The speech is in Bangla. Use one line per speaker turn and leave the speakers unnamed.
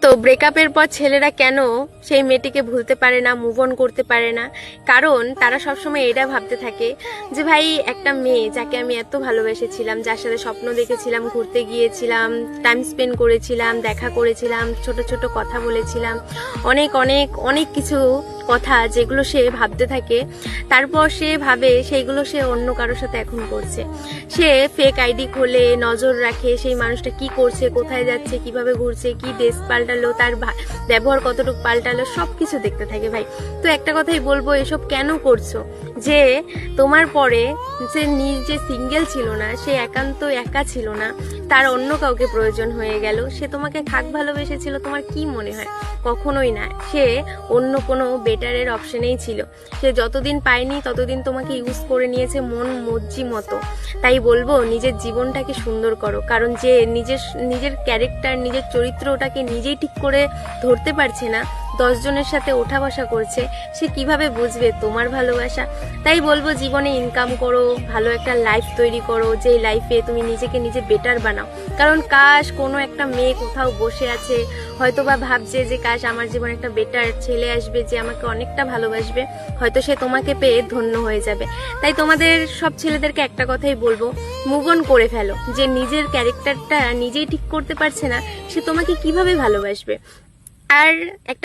তো ব্রেকআপের পর ছেলেরা কেন সেই মেয়েটিকে ভুলতে পারে না, মুভ অন করতে পারে না? কারণ তারা সবসময় এটা ভাবতে থাকে যে ভাই একটা মেয়ে যাকে আমি এত ভালোবেসেছিলাম, যার সাথে স্বপ্ন দেখেছিলাম, ঘুরতে গিয়েছিলাম, টাইম স্পেন্ড করেছিলাম, দেখা করেছিলাম, ছোট ছোট কথা বলেছিলাম, অনেক অনেক অনেক কিছু কথা যেগুলো সে ভাবতে থাকে, তারপর সে ভাবে সেইগুলো সে অন্য কারোর সাথে এখন করছে। সে ফেক আইডি খোলে, নজর রাখে সেই মানুষটা কি করছে, কোথায় যাচ্ছে, কিভাবে ঘুরছে, কি ড্রেস পাল্টালো, তার ব্যবহার কতটুকু পাল্টালো, সবকিছু দেখতে থাকে ভাই। তো একটা কথাই বলবো, এসব কেন করছো? যে তোমার পরে যে নিজে সিঙ্গেল ছিল না, সে একান্ত একা ছিল না, তার অন্য কাউকে প্রয়োজন হয়ে গেল, সে তোমাকে খাক ভালোবেসেছিল, তোমার কি মনে হয়? কখনোই না। সে অন্য কোনো বেটারের অপশনেই ছিল। সে যতদিন পায়নি ততদিন তোমাকে ইউজ করে নিয়েছে মন মর্জি মতো। তাই বলবো নিজের জীবনটাকে সুন্দর করো, কারণ যে নিজের ক্যারেক্টার, নিজের চরিত্রটাকে নিজেই ঠিক করে ধরতে পারছে না, 10 জনের সাথে ওঠা বসা করছে, সে কিভাবে বুঝবে তোমার ভালোবাসা? তাই বলবো জীবনে ইনকাম করো, ভালো একটা লাইফ তৈরি করো, যে লাইফে তুমি নিজেকে নিজে বেটার বানাও। কারণ কাশ কোনো একটা মেয়ে কোথাও বসে আছে, হয়তো বা ভাবছে যে কাশ আমার জীবনে একটা বেটার ছেলে আসবে যে আমাকে অনেকটা ভালোবাসবে, হয়তো সে তোমাকে পেয়ে ধন্য হয়ে যাবে। তাই তোমাদের সব ছেলেদেরকে একটা কথাই বলবো, মুভ অন করে ফেলো। যে নিজের ক্যারেক্টারটা নিজেই ঠিক করতে পারছে না, সে তোমাকে কিভাবে ভালোবাসবে? আর একটা